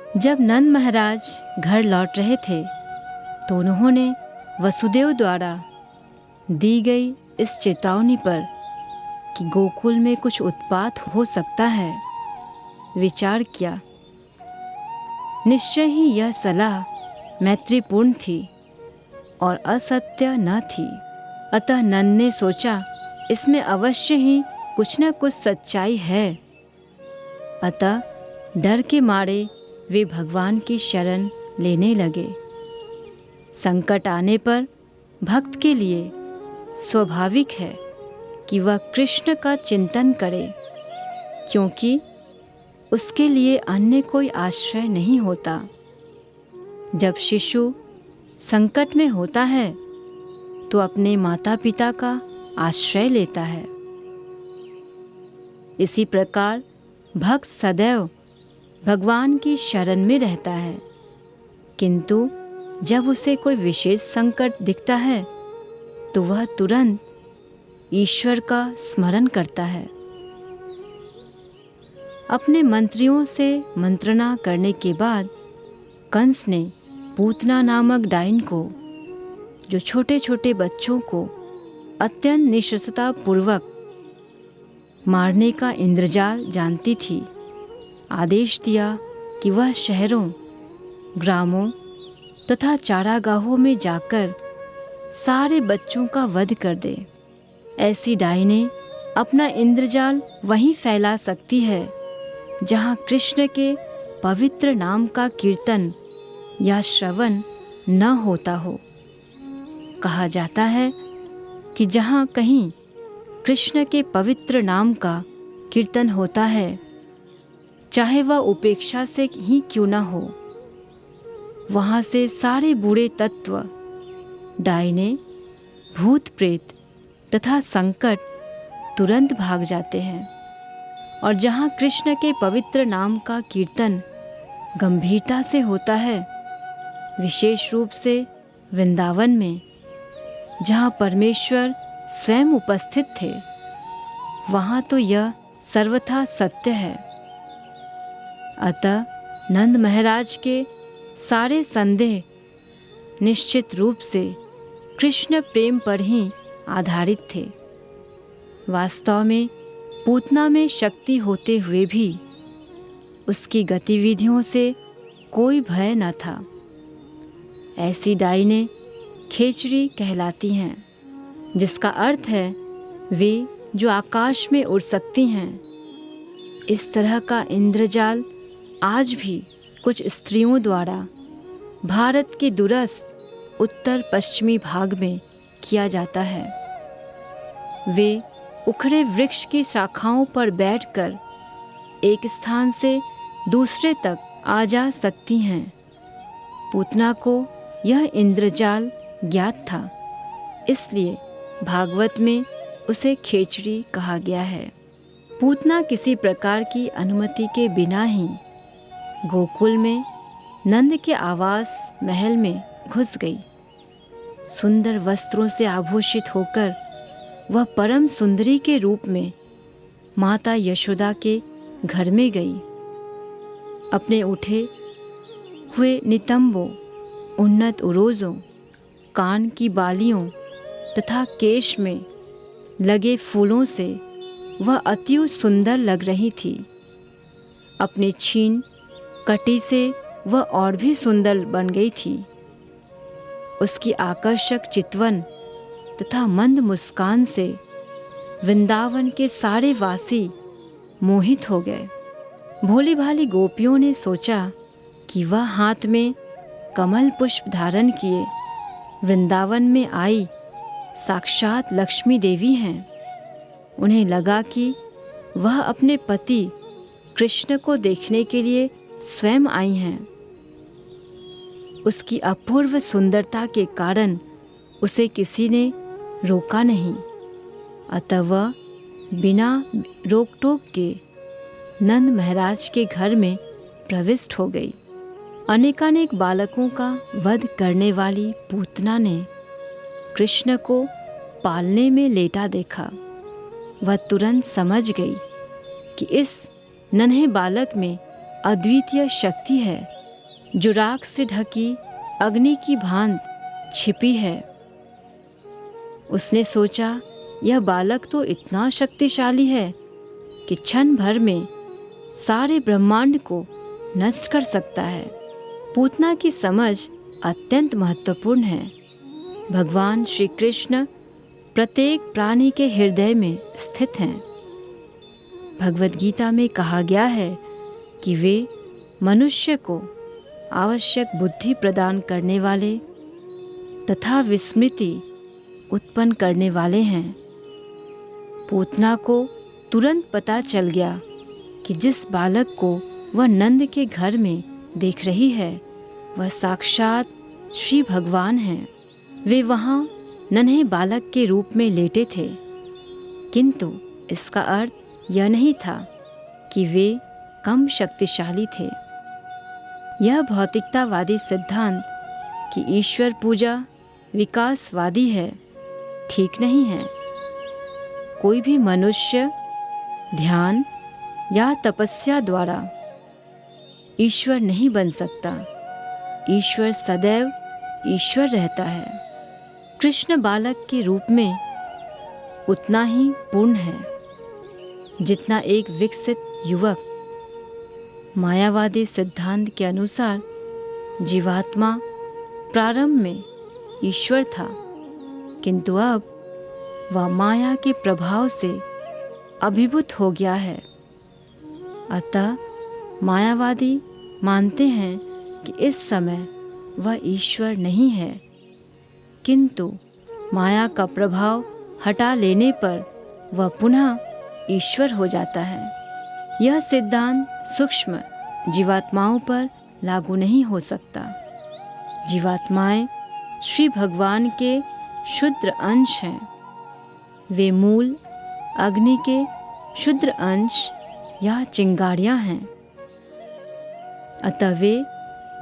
जब नंद महाराज घर लौट रहे थे तो उन्होंने वसुदेव द्वारा दी गई इस चेतावनी पर कि गोकुल में कुछ उत्पात हो सकता है विचार किया। निश्चय ही यह सलाह मैत्रीपूर्ण थी और असत्य न थी। अतः नंद ने सोचा इसमें अवश्य ही कुछ न कुछ सच्चाई है। अतः डर के मारे वे भगवान की शरण लेने लगे। संकट आने पर भक्त के लिए स्वाभाविक है कि वह कृष्ण का चिंतन करे, क्योंकि उसके लिए अन्य कोई आश्रय नहीं होता। जब शिशु संकट में होता है तो अपने माता पिता का आश्रय लेता है। इसी प्रकार भक्त सदैव भगवान की शरण में रहता है, किंतु जब उसे कोई विशेष संकट दिखता है तो वह तुरंत ईश्वर का स्मरण करता है। अपने मंत्रियों से मंत्रणा करने के बाद कंस ने पूतना नामक डाइन को, जो छोटे छोटे बच्चों को अत्यंत निष्ठुरता पूर्वक मारने का इंद्रजाल जानती थी, आदेश दिया कि वह शहरों, ग्रामों तथा चारागाहों में जाकर सारे बच्चों का वध कर दे। ऐसी डाइनें अपना इंद्रजाल वहीं फैला सकती है जहाँ कृष्ण के पवित्र नाम का कीर्तन या श्रवण न होता हो। कहा जाता है कि जहाँ कहीं कृष्ण के पवित्र नाम का कीर्तन होता है, चाहे वह उपेक्षा से ही क्यों न हो, वहाँ से सारे बुरे तत्व, डाइने, भूत प्रेत तथा संकट तुरंत भाग जाते हैं। और जहाँ कृष्ण के पवित्र नाम का कीर्तन गंभीरता से होता है, विशेष रूप से वृंदावन में जहाँ परमेश्वर स्वयं उपस्थित थे, वहाँ तो यह सर्वथा सत्य है। अतः नंद महाराज के सारे संदेह निश्चित रूप से कृष्ण प्रेम पर ही आधारित थे। वास्तव में पूतना में शक्ति होते हुए भी उसकी गतिविधियों से कोई भय न था। ऐसी डाइनें खेचरी कहलाती हैं, जिसका अर्थ है वे जो आकाश में उड़ सकती हैं। इस तरह का इंद्रजाल आज भी कुछ स्त्रियों द्वारा भारत के दूरस्थ उत्तर पश्चिमी भाग में किया जाता है। वे उखड़े वृक्ष की शाखाओं पर बैठकर एक स्थान से दूसरे तक आ जा सकती हैं। पूतना को यह इंद्रजाल ज्ञात था, इसलिए भागवत में उसे खेचरी कहा गया है। पूतना किसी प्रकार की अनुमति के बिना ही गोकुल में नंद के आवास महल में घुस गई। सुंदर वस्त्रों से आभूषित होकर वह परम सुंदरी के रूप में माता यशोदा के घर में गई। अपने उठे हुए नितंबों, उन्नत उरोजों, कान की बालियों तथा केश में लगे फूलों से वह अति सुंदर लग रही थी। अपने छीन कटी से वह और भी सुंदर बन गई थी। उसकी आकर्षक चितवन तथा मंद मुस्कान से वृंदावन के सारे वासी मोहित हो गए। भोली भाली गोपियों ने सोचा कि वह हाथ में कमल पुष्प धारण किए वृंदावन में आई साक्षात लक्ष्मी देवी हैं। उन्हें लगा कि वह अपने पति कृष्ण को देखने के लिए स्वयं आई हैं। उसकी अपूर्व सुंदरता के कारण उसे किसी ने रोका नहीं, अतः वह बिना रोक टोक के नंद महाराज के घर में प्रविष्ट हो गई। अनेकानेक बालकों का वध करने वाली पूतना ने कृष्ण को पालने में लेटा देखा। वह तुरंत समझ गई कि इस नन्हे बालक में अद्वितीय शक्ति है जो राख से ढकी अग्नि की भांत छिपी है। उसने सोचा, यह बालक तो इतना शक्तिशाली है कि क्षण भर में सारे ब्रह्मांड को नष्ट कर सकता है। पूतना की समझ अत्यंत महत्वपूर्ण है। भगवान श्री कृष्ण प्रत्येक प्राणी के हृदय में स्थित हैं। भगवद गीता में कहा गया है कि वे मनुष्य को आवश्यक बुद्धि प्रदान करने वाले तथा विस्मृति उत्पन्न करने वाले हैं। पूतना को तुरंत पता चल गया कि जिस बालक को वह नंद के घर में देख रही है वह साक्षात श्री भगवान हैं। वे वहाँ नन्हे बालक के रूप में लेटे थे, किंतु इसका अर्थ यह नहीं था कि वे कम शक्तिशाली थे। यह भौतिकतावादी सिद्धांत कि ईश्वर पूजा विकासवादी है, ठीक नहीं है। कोई भी मनुष्य ध्यान या तपस्या द्वारा ईश्वर नहीं बन सकता। ईश्वर सदैव ईश्वर रहता है। कृष्ण बालक के रूप में उतना ही पूर्ण है जितना एक विकसित युवक। मायावादी सिद्धांत के अनुसार जीवात्मा प्रारंभ में ईश्वर था, किंतु अब वह माया के प्रभाव से अभिभूत हो गया है। अतः मायावादी मानते हैं कि इस समय वह ईश्वर नहीं है, किंतु माया का प्रभाव हटा लेने पर वह पुनः ईश्वर हो जाता है। यह सिद्धांत सूक्ष्म जीवात्माओं पर लागू नहीं हो सकता। जीवात्माएं श्री भगवान के शुद्र अंश हैं। वे मूल अग्नि के शुद्र अंश या चिंगारियां हैं। अतः वे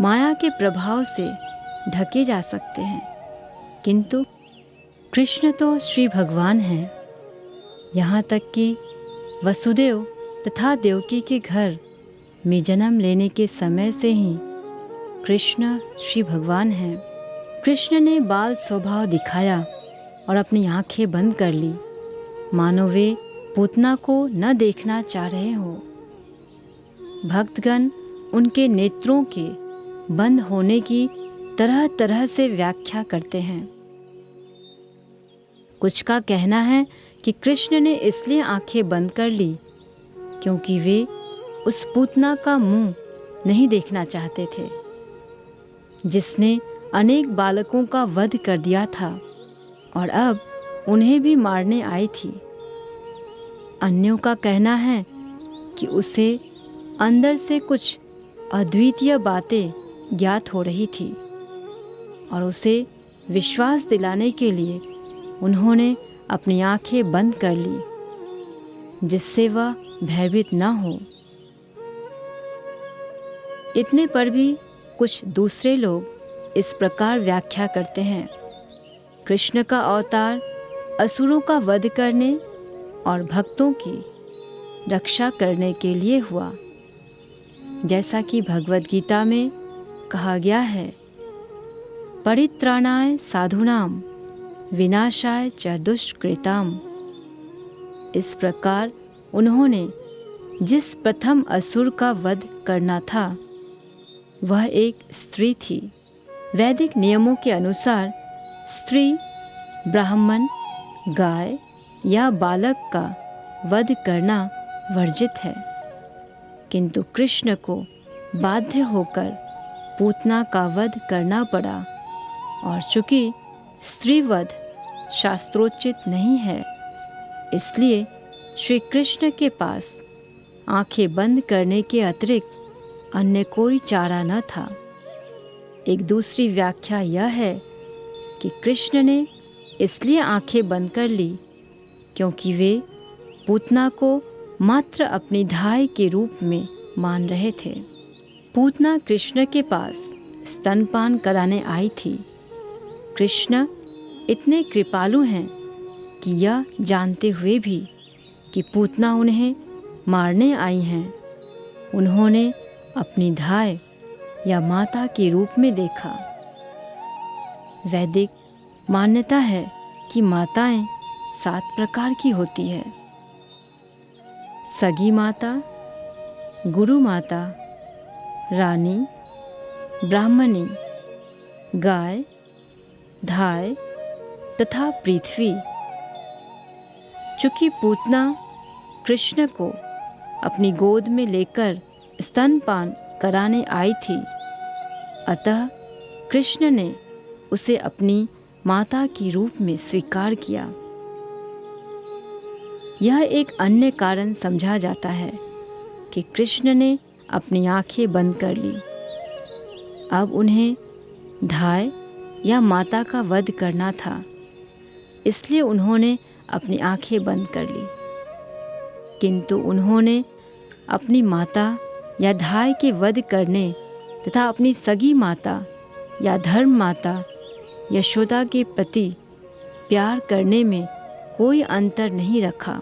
माया के प्रभाव से ढके जा सकते हैं, किंतु कृष्ण तो श्री भगवान हैं। यहाँ तक कि वसुदेव तथा देवकी के घर में जन्म लेने के समय से ही कृष्ण श्री भगवान हैं। कृष्ण ने बाल स्वभाव दिखाया और अपनी आंखें बंद कर ली, मानो वे पूतना को न देखना चाह रहे हो। भक्तगण उनके नेत्रों के बंद होने की तरह तरह से व्याख्या करते हैं। कुछ का कहना है कि कृष्ण ने इसलिए आंखें बंद कर ली क्योंकि वे उस पूतना का मुंह नहीं देखना चाहते थे जिसने अनेक बालकों का वध कर दिया था और अब उन्हें भी मारने आई थी। अन्यों का कहना है कि उसे अंदर से कुछ अद्वितीय बातें ज्ञात हो रही थी और उसे विश्वास दिलाने के लिए उन्होंने अपनी आंखें बंद कर ली जिससे वह भयभीत न हो। इतने पर भी कुछ दूसरे लोग इस प्रकार व्याख्या करते हैं, कृष्ण का अवतार असुरों का वध करने और भक्तों की रक्षा करने के लिए हुआ। जैसा कि भगवद गीता में कहा गया है, परित्राणाय साधूनाम विनाशाय च दुष्कृताम। इस प्रकार उन्होंने जिस प्रथम असुर का वध करना था वह एक स्त्री थी। वैदिक नियमों के अनुसार स्त्री, ब्राह्मण, गाय या बालक का वध करना वर्जित है, किंतु कृष्ण को बाध्य होकर पूतना का वध करना पड़ा और चूंकि स्त्रीवध शास्त्रोचित नहीं है, इसलिए श्री कृष्ण के पास आंखें बंद करने के अतिरिक्त अन्य कोई चारा न था। एक दूसरी व्याख्या यह है कि कृष्ण ने इसलिए आंखें बंद कर ली क्योंकि वे पूतना को मात्र अपनी धाय के रूप में मान रहे थे। पूतना कृष्ण के पास स्तनपान कराने आई थी। कृष्ण इतने कृपालु हैं कि यह जानते हुए भी कि पूतना उन्हें मारने आई हैं, उन्होंने अपनी धाय या माता के रूप में देखा। वैदिक मान्यता है कि माताएं 7 प्रकार की होती है। सगी माता, गुरु माता, रानी, ब्राह्मणी, गाय, धाय तथा पृथ्वी। चूंकि पूतना कृष्ण को अपनी गोद में लेकर स्तनपान कराने आई थी, अतः कृष्ण ने उसे अपनी माता के रूप में स्वीकार किया। यह एक अन्य कारण समझा जाता है कि कृष्ण ने अपनी आंखें बंद कर ली। अब उन्हें धाय या माता का वध करना था, इसलिए उन्होंने अपनी आंखें बंद कर ली। किंतु उन्होंने अपनी माता या धाय के वध करने तथा अपनी सगी माता या धर्म माता यशोदा के प्रति प्यार करने में कोई अंतर नहीं रखा।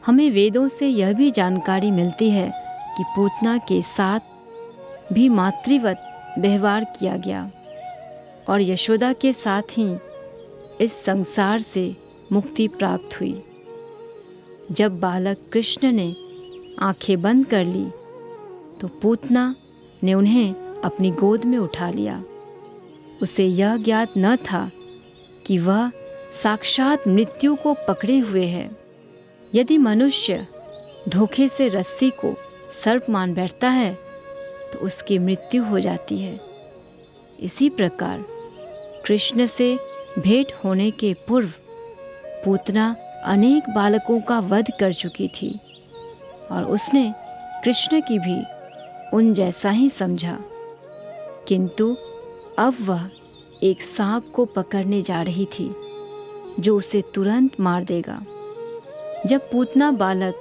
हमें वेदों से यह भी जानकारी मिलती है कि पूतना के साथ भी मातृवत व्यवहार किया गया और यशोदा के साथ ही इस संसार से मुक्ति प्राप्त हुई। जब बालक कृष्ण ने आंखें बंद कर ली तो पूतना ने उन्हें अपनी गोद में उठा लिया। उसे यह ज्ञात न था कि वह साक्षात मृत्यु को पकड़े हुए है। यदि मनुष्य धोखे से रस्सी को सर्प मान बैठता है तो उसकी मृत्यु हो जाती है। इसी प्रकार कृष्ण से भेंट होने के पूर्व पूतना अनेक बालकों का वध कर चुकी थी और उसने कृष्ण की भी उन जैसा ही समझा। किंतु अब वह एक सांप को पकड़ने जा रही थी जो उसे तुरंत मार देगा। जब पूतना बालक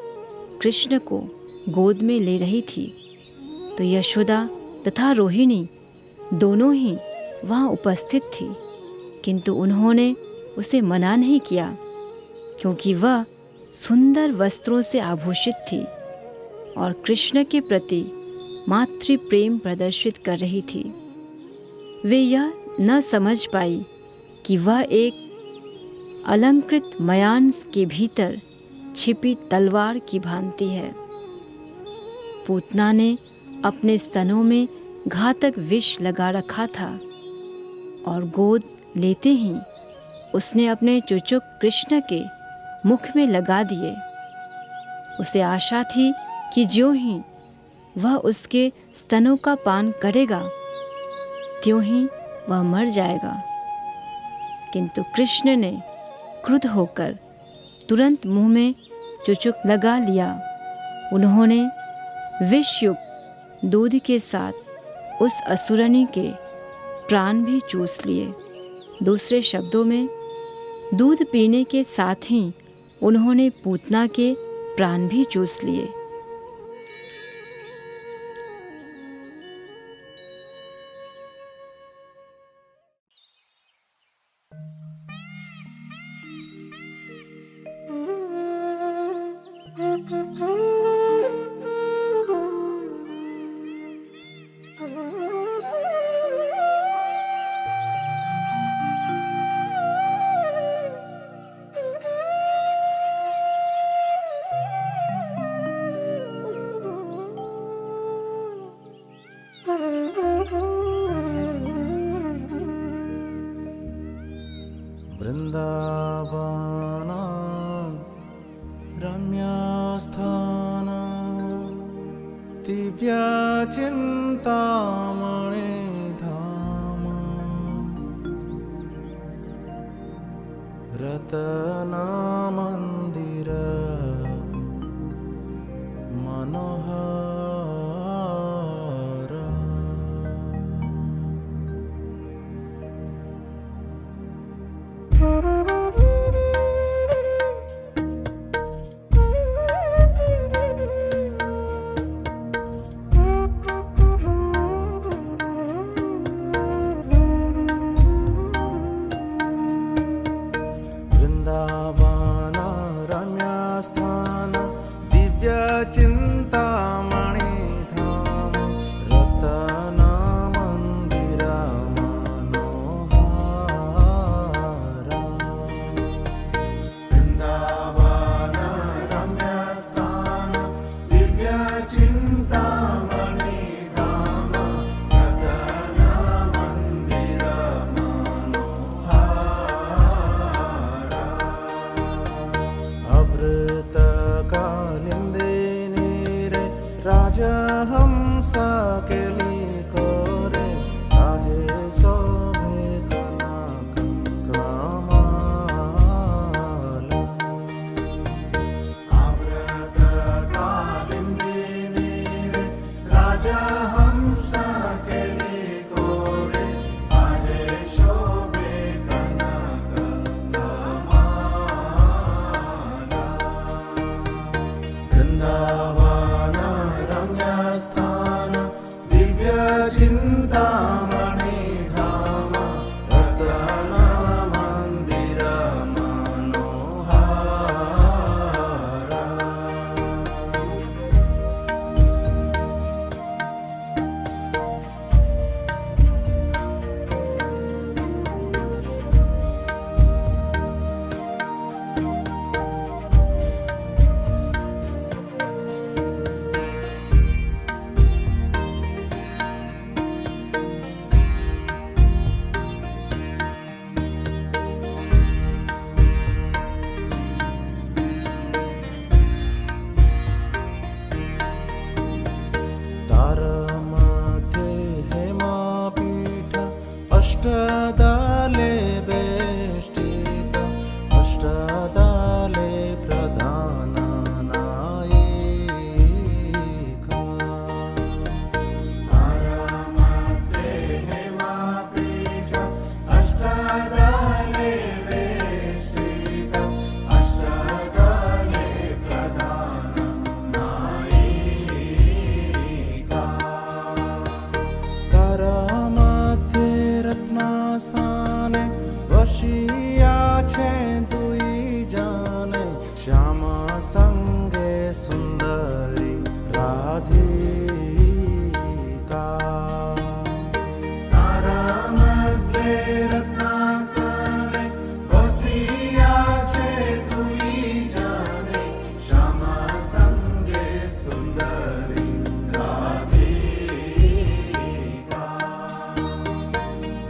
कृष्ण को गोद में ले रही थी तो यशोदा तथा रोहिणी दोनों ही वहाँ उपस्थित थी, किंतु उन्होंने उसे मना नहीं किया क्योंकि वह सुंदर वस्त्रों से आभूषित थी और कृष्ण के प्रति मातृ प्रेम प्रदर्शित कर रही थी। वे यह न समझ पाई कि वह एक अलंकृत मयान के भीतर छिपी तलवार की भांति है। पूतना ने अपने स्तनों में घातक विष लगा रखा था और गोद लेते ही उसने अपने चुचुक कृष्ण के मुख में लगा दिए। उसे आशा थी कि ज्यों ही वह उसके स्तनों का पान करेगा त्यों ही वह मर जाएगा। किंतु कृष्ण ने क्रुद्ध होकर तुरंत मुंह में चुचुक लगा लिया। उन्होंने विषयुक्त दूध के साथ उस असुरनी के प्राण भी चूस लिए। दूसरे शब्दों में, दूध पीने के साथ ही उन्होंने पूतना के प्राण भी चूस लिए। वृन्दावनं रम्यस्थानं दिव्यचिन्तामणिधाम रत्नमन्दिर मनोहर। वृंदावन संगे सुंदरी राधिका तारा मध्ये रत्नासने बसिया छे तुई जाने श्यामा संगे सुंदरी राधिका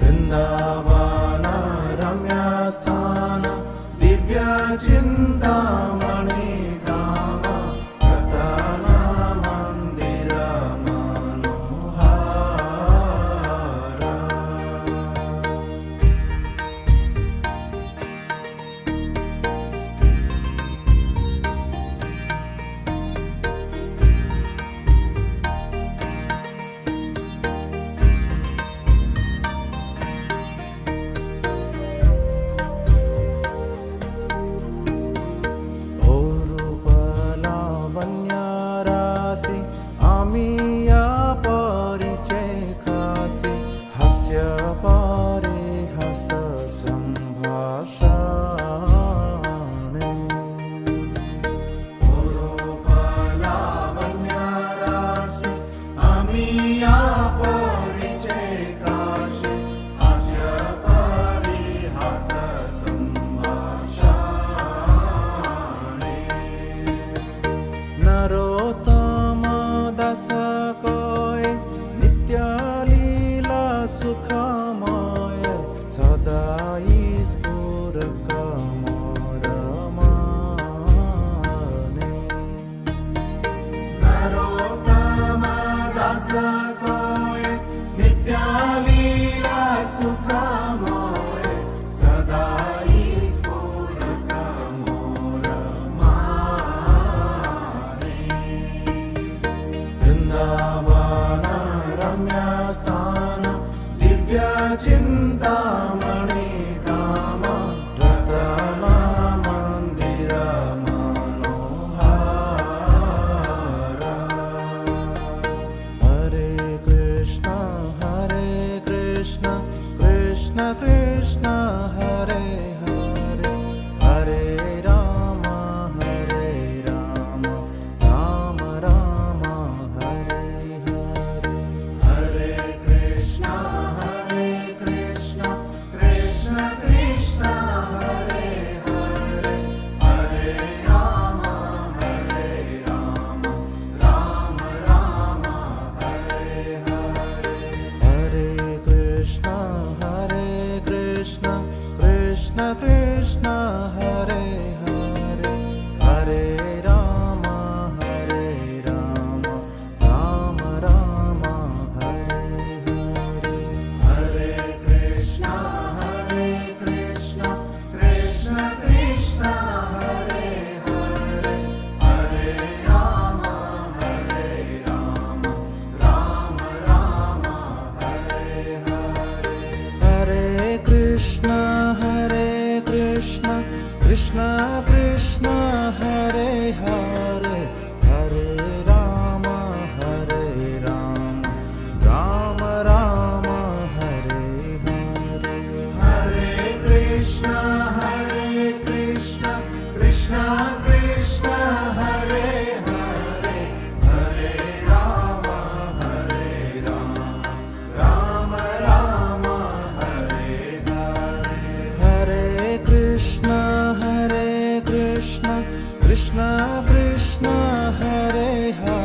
वृंदावन रम्य स्थान दिव्य चिंतामणि धाम रतन मंदिर मनोहर लावण्यराशि आमिया परिचय खासि हास्य परिहास संभाषणे लावण्यराशि आमिया परिचय खासि हास्य परिहास संभाषणे नरोत्तम दास कोय नित्य लीला सुखमय सदाई स्फुरक मोर माने नरोत्तम दास कोय नित्य लीला सुखमय सदाई स्फुरक मोर माने वृंदावन रम्य स्थान दिव्य चिंतामणि धाम रतन मंदिर मनोहर हरे कृष्ण कृष्ण कृष्ण हरे हरे हरे राम राम राम हरे हरे हरे कृष्ण कृष्ण कृष्ण हरे हरे हरे राम राम राम हरे हरे हरे कृष्ण कृष्ण कृष्ण हरे हरे हरे राम राम राम हरे हरे हरे कृष्ण कृष्ण कृष्ण कृष्ण हरे हरे हरे राम राम राम हरे हरे हरे कृष्ण कृष्ण कृष्ण हरे हरे हरे राम राम राम हरे हरे हरे कृष्ण कृष्ण कृष्ण कृष्ण हरे हरे हरे राम राम राम हरे हरे हरे कृष्ण कृष्ण कृष्ण कृष्ण हरे हरे